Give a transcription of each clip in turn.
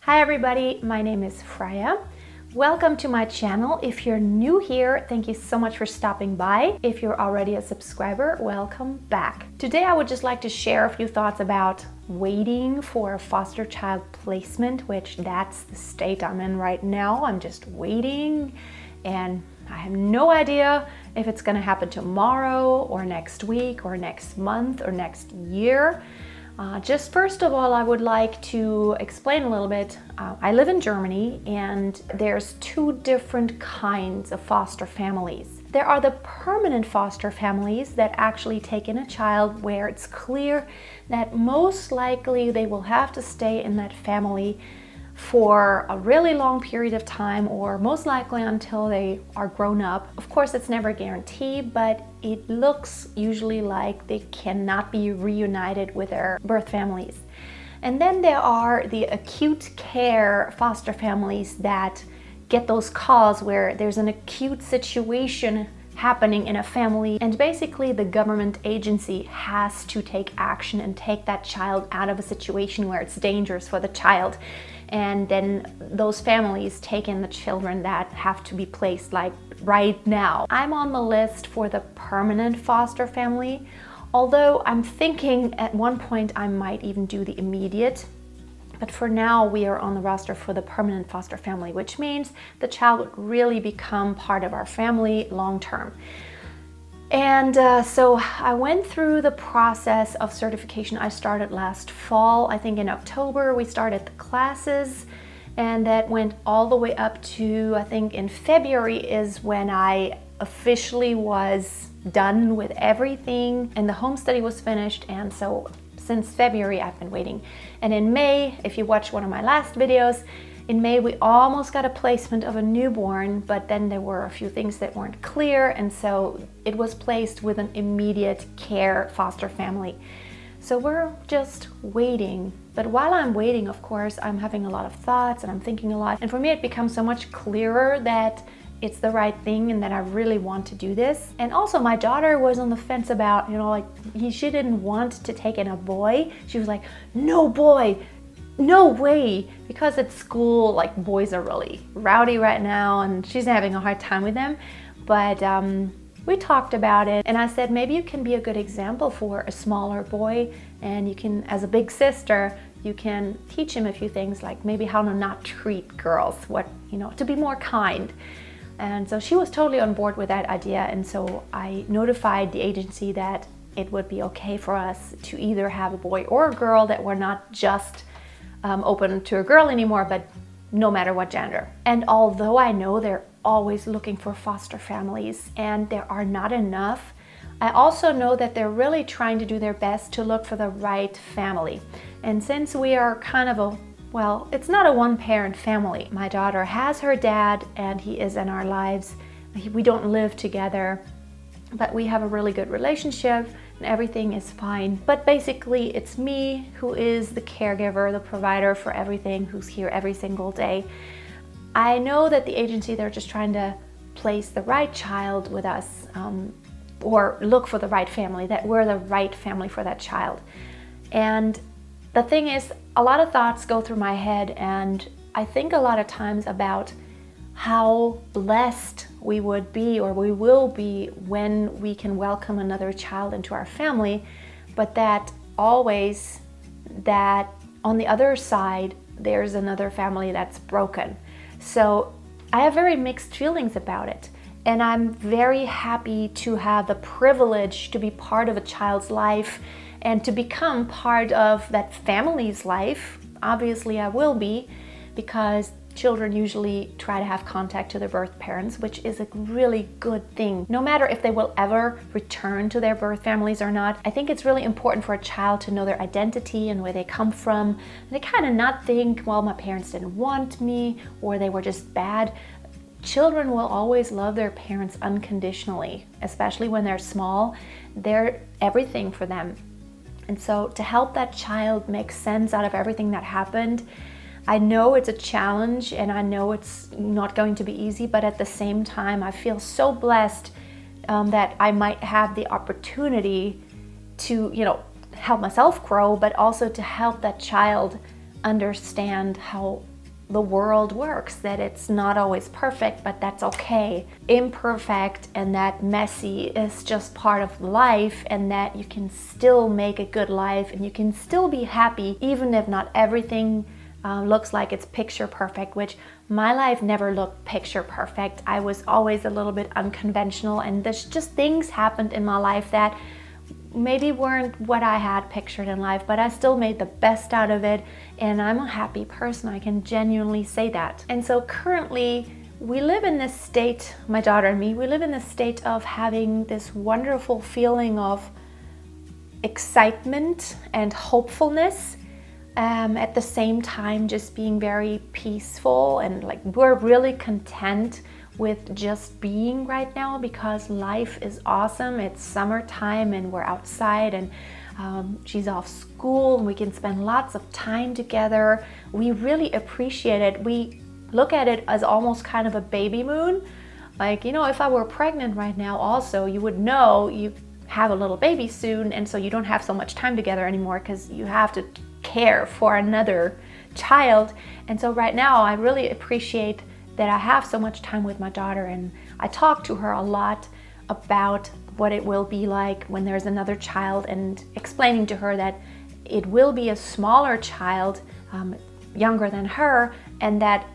Hi everybody, my name is Freya. Welcome to my channel. If you're new here, thank you so much for stopping by. If you're already a subscriber, welcome back. Today I would just like to share a few thoughts about waiting for a foster child placement, which that's the state I'm in right now. I'm just waiting and I have no idea if it's gonna happen tomorrow or next week or next month or next year. Just first of all, I would like to explain a little bit. I live in Germany and there's two different kinds of foster families. There are the permanent foster families that actually take in a child where it's clear that most likely they will have to stay in that family for a really long period of time, or most likely until they are grown up. Of course, it's never a guarantee, but it looks usually like they cannot be reunited with their birth families. And then there are the acute care foster families that get those calls where there's an acute situation happening in a family and basically the government agency has to take action and take that child out of a situation where it's dangerous for the child. And then those families take in the children that have to be placed like right now. I'm on the list for the permanent foster family, although I'm thinking at one point I might even do the immediate. But for now, we are on the roster for the permanent foster family, which means the child would really become part of our family long term. And so I went through the process of certification. I started last fall. I think in October we started the classes, and that went all the way up to, I think in February is when I officially was done with everything and the home study was finished. And so since February I've been waiting. And in May, if you watched one of my last videos, in May we almost got a placement of a newborn, but then there were a few things that weren't clear, and so it was placed with an immediate care foster family. So we're just waiting. But while I'm waiting, of course, I'm having a lot of thoughts and I'm thinking a lot. And for me it becomes so much clearer that it's the right thing and that I really want to do this. And also my daughter was on the fence about, she didn't want to take in a boy. She was like, no boy, no way, because at school, like, boys are really rowdy right now and she's having a hard time with them. But we talked about it and I said, maybe you can be a good example for a smaller boy, and you can, as a big sister, you can teach him a few things, like maybe how to not treat girls, to be more kind. And so she was totally on board with that idea, and so I notified the agency that it would be okay for us to either have a boy or a girl, that we're not just open to a girl anymore, but no matter what gender. And although I know they're always looking for foster families and there are not enough, I also know that they're really trying to do their best to look for the right family. And since we are kind of it's not a one-parent family. My daughter has her dad and he is in our lives. We don't live together, but we have a really good relationship and everything is fine. But basically it's me who is the caregiver, the provider for everything, who's here every single day. I know that the agency, they're just trying to place the right child with us, or look for the right family, that we're the right family for that child. And the thing is, a lot of thoughts go through my head, and I think a lot of times about how blessed we would be, or we will be, when we can welcome another child into our family, but that always, that on the other side there's another family that's broken. So I have very mixed feelings about it, and I'm very happy to have the privilege to be part of a child's life and to become part of that family's life. Obviously I will be, because children usually try to have contact to their birth parents, which is a really good thing. No matter if they will ever return to their birth families or not, I think it's really important for a child to know their identity and where they come from. And they kind of not think, well, my parents didn't want me or they were just bad. Children will always love their parents unconditionally, especially when they're small. They're everything for them. And so to help that child make sense out of everything that happened, I know it's a challenge and I know it's not going to be easy, but at the same time, I feel so blessed that I might have the opportunity to, help myself grow, but also to help that child understand how the world works, that it's not always perfect, but that's okay. Imperfect and that messy is just part of life, and that you can still make a good life and you can still be happy even if not everything looks like it's picture perfect, which my life never looked picture perfect. I was always a little bit unconventional, and there's just things happened in my life that maybe weren't what I had pictured in life, but I still made the best out of it, and I'm a happy person. I can genuinely say that. And so currently we live in this state, my daughter and me, we live in this state of having this wonderful feeling of excitement and hopefulness, at the same time just being very peaceful, and like we're really content with just being right now because life is awesome. It's summertime and we're outside, and she's off school and we can spend lots of time together. We really appreciate it. We look at it as almost kind of a baby moon. Like, you know, if I were pregnant right now also, you would know you have a little baby soon, and so you don't have so much time together anymore because you have to care for another child. And so right now I really appreciate that I have so much time with my daughter, and I talk to her a lot about what it will be like when there's another child, and explaining to her that it will be a smaller child, younger than her, and that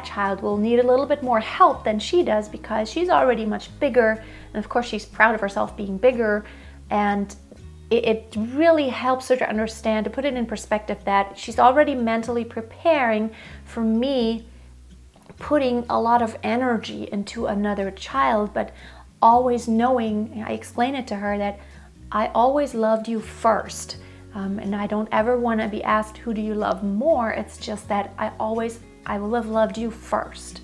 child will need a little bit more help than she does because she's already much bigger, and of course she's proud of herself being bigger. And it really helps her to understand, to put it in perspective, that she's already mentally preparing for me putting a lot of energy into another child, but always knowing, I explain it to her, that I always loved you first, and I don't ever want to be asked who do you love more. It's just that I will have loved you first.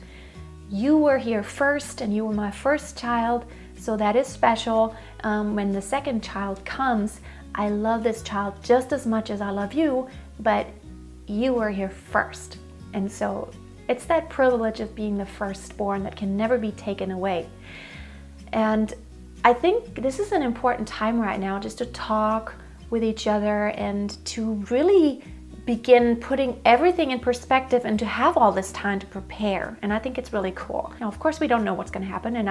You were here first, and you were my first child, so that is special. When the second child comes, I love this child just as much as I love you, but you were here first. And so it's that privilege of being the firstborn that can never be taken away. And I think this is an important time right now just to talk with each other and to really begin putting everything in perspective and to have all this time to prepare. And I think it's really cool. Now, of course, we don't know what's going to happen, and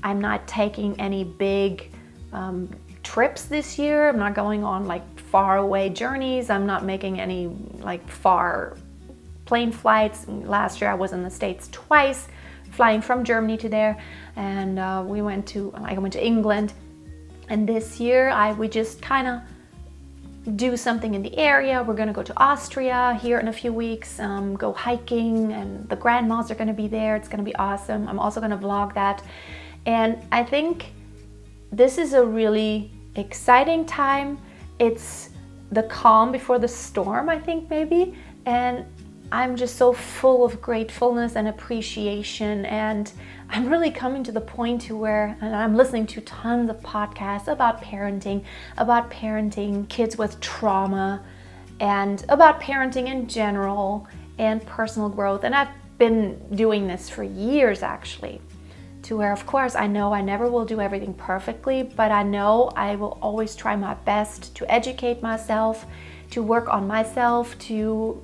I'm not taking any big trips this year. I'm not going on like far away journeys. I'm not making any like far plane flights. Last year I was in the States twice, flying from Germany to there, and I went to England. And this year we just kind of do something in the area. We're going to go to Austria here in a few weeks, go hiking, and the grandmas are going to be there. It's going to be awesome. I'm also going to vlog that. And I think this is a really exciting time. It's the calm before the storm, I think, maybe. And I'm just so full of gratefulness and appreciation, and I'm really coming to the point to where, and I'm listening to tons of podcasts about parenting kids with trauma, and about parenting in general, and personal growth. And I've been doing this for years, actually, to where, of course, I know I never will do everything perfectly, but I know I will always try my best to educate myself, to work on myself, to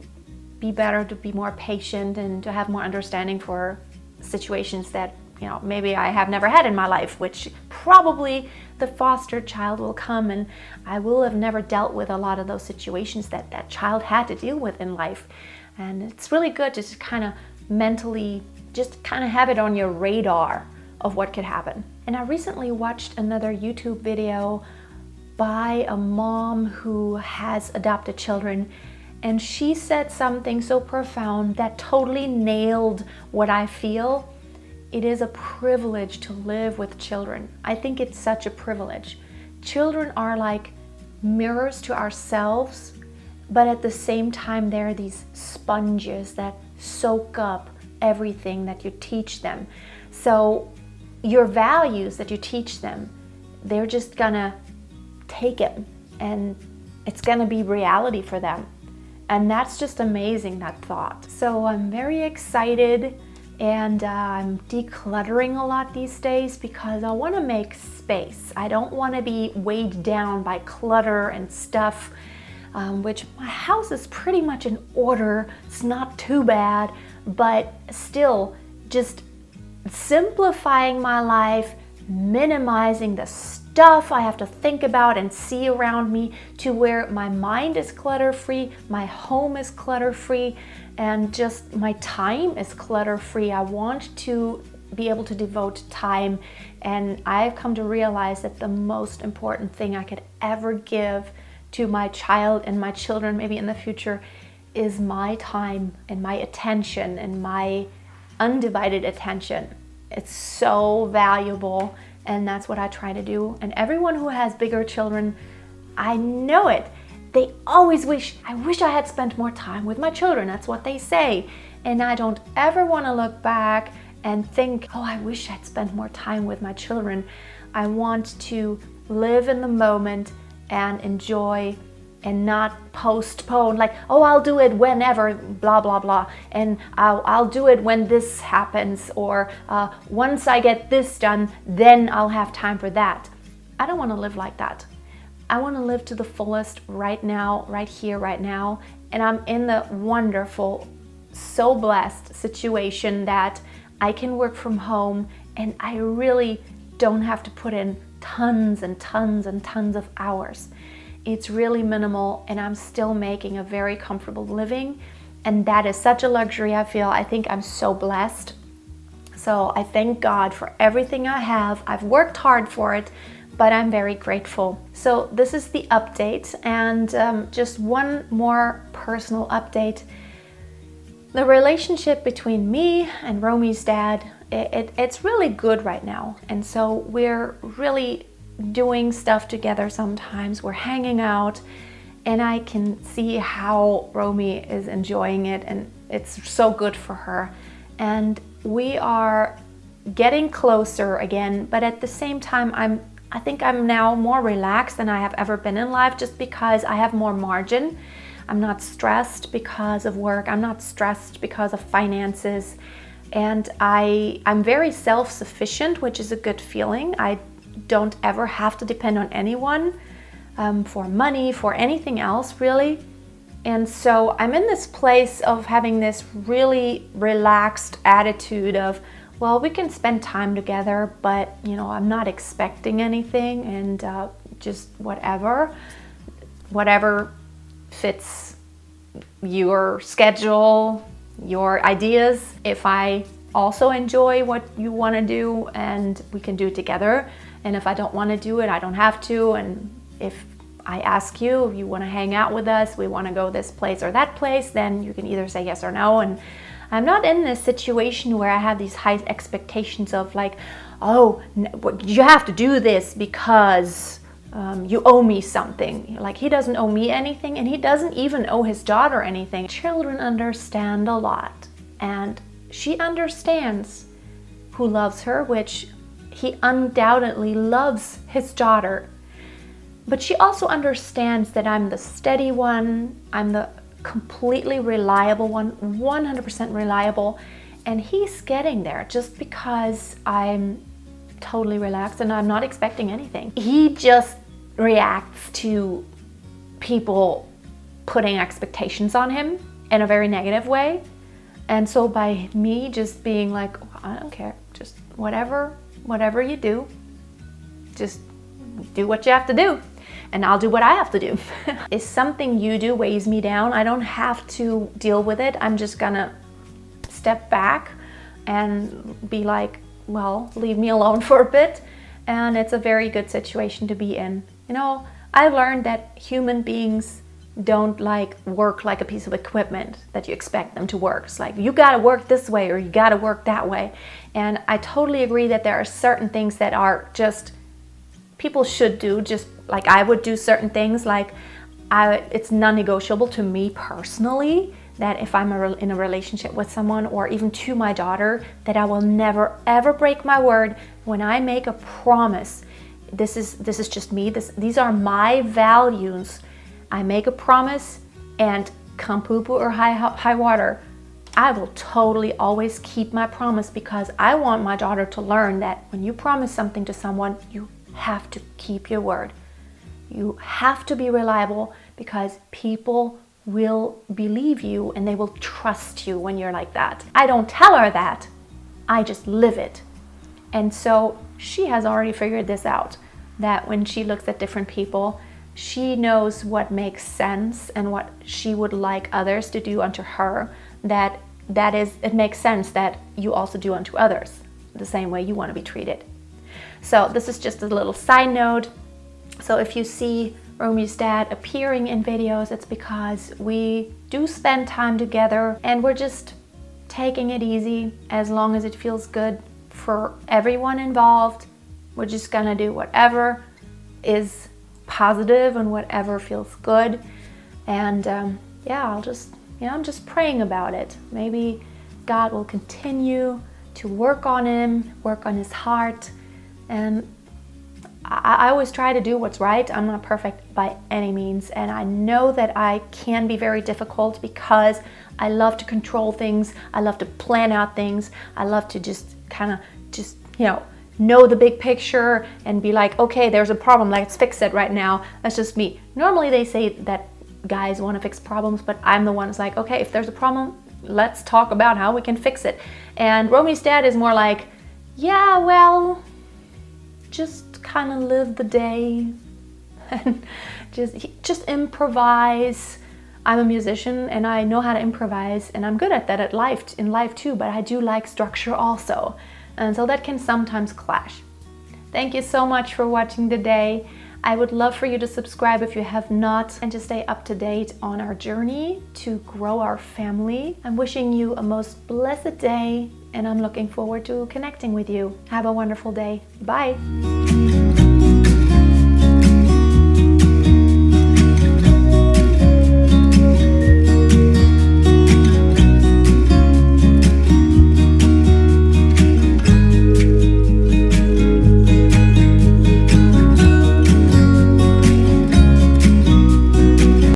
be better, to be more patient, and to have more understanding for situations that, you know, maybe I have never had in my life, which probably the foster child will come, and I will have never dealt with a lot of those situations that that child had to deal with in life. And it's really good to just kind of mentally just kind of have it on your radar of what could happen. And I recently watched another YouTube video by a mom who has adopted children, and she said something so profound that totally nailed what I feel. It is a privilege to live with children. I think it's such a privilege. Children are like mirrors to ourselves, but at the same time, they're these sponges that soak up everything that you teach them. So your values that you teach them, they're just gonna take it, and it's gonna be reality for them. And that's just amazing, that thought. So I'm very excited, and I'm decluttering a lot these days because I want to make space. I don't want to be weighed down by clutter and stuff. which my house is pretty much in order. It's not too bad, but still just simplifying my life, minimizing the stuff I have to think about and see around me to where my mind is clutter-free, my home is clutter-free, and just my time is clutter-free. I want to be able to devote time, and I've come to realize that the most important thing I could ever give to my child and my children maybe in the future is my time and my attention and my undivided attention. It's so valuable, and that's what I try to do. And everyone who has bigger children, I know it. They always I wish I had spent more time with my children. That's what they say. And I don't ever want to look back and think, oh, I wish I'd spent more time with my children. I want to live in the moment and enjoy and not postpone, like, oh, I'll do it whenever, blah, blah, blah. And I'll do it when this happens, or once I get this done, then I'll have time for that. I don't want to live like that. I want to live to the fullest right now, right here, right now. And I'm in the wonderful, so blessed situation that I can work from home, and I really don't have to put in tons and tons and tons of hours. It's really minimal, and I'm still making a very comfortable living, and that is such a luxury. I feel, I think I'm so blessed. So I thank God for everything I have. I've worked hard for it, but I'm very grateful. So this is the update, and just one more personal update. The relationship between me and Romy's dad, it's really good right now. And so we're really doing stuff together sometimes. We're hanging out, and I can see how Romy is enjoying it, and it's so good for her. And we are getting closer again, but at the same time, I think I'm now more relaxed than I have ever been in life, just because I have more margin. I'm not stressed because of work. I'm not stressed because of finances. And I'm very self-sufficient, which is a good feeling. I don't ever have to depend on anyone for money, for anything else, really. And so I'm in this place of having this really relaxed attitude of, well, we can spend time together, but, I'm not expecting anything, and just whatever fits your schedule, your ideas. If I also enjoy what you want to do, and we can do it together. And if I don't want to do it, I don't have to. And if I ask you, if you want to hang out with us, we want to go this place or that place, then you can either say yes or no. And I'm not in this situation where I have these high expectations of like, oh, you have to do this because you owe me something. Like, he doesn't owe me anything, and he doesn't even owe his daughter anything. Children understand a lot, and she understands who loves her, which he undoubtedly loves his daughter. But she also understands that I'm the steady one, I'm the completely reliable one, 100% reliable, and he's getting there just because I'm totally relaxed and I'm not expecting anything. He just reacts to people putting expectations on him in a very negative way. And so by me just being like, oh, I don't care, just whatever you do, just do what you have to do, and I'll do what I have to do. If something you do weighs me down, I don't have to deal with it. I'm just gonna step back and be like, well, leave me alone for a bit. And it's a very good situation to be in. I've learned that human beings don't work like a piece of equipment that you expect them to work. It's like, you gotta work this way or you gotta work that way. And I totally agree that there are certain things that are just, people should do, just like I would do certain things. It's non-negotiable to me personally that if I'm in a relationship with someone, or even to my daughter, that I will never ever break my word. When I make a promise, this is just me, these are my values. I make a promise, and come poo-poo or high water, I will totally always keep my promise, because I want my daughter to learn that when you promise something to someone, you have to keep your word. You have to be reliable, because people will believe you and they will trust you when you're like that. I don't tell her that, I just live it. And so she has already figured this out, that when she looks at different people, she knows what makes sense and what she would like others to do unto her, it makes sense that you also do unto others the same way you want to be treated. So this is just a little side note. So if you see Romy's dad appearing in videos, it's because we do spend time together and we're just taking it easy. As long as it feels good for everyone involved, we're just gonna do whatever is positive and whatever feels good. And I'm just praying about it. Maybe God will continue to work on him, work on his heart. And I always try to do what's right. I'm not perfect by any means. And I know that I can be very difficult because I love to control things. I love to plan out things. I love to just know the big picture and be like, okay, there's a problem, let's fix it right now. That's just me. Normally they say that guys want to fix problems, but I'm the one that's like, okay, if there's a problem, let's talk about how we can fix it. And Romy's dad is more like, yeah, well, just kind of live the day and just improvise. I'm a musician and I know how to improvise, and I'm good at that in life too, but I do like structure also. And so that can sometimes clash. Thank you so much for watching today. I would love for you to subscribe if you have not, and to stay up to date on our journey to grow our family. I'm wishing you a most blessed day, and I'm looking forward to connecting with you. Have a wonderful day. Bye.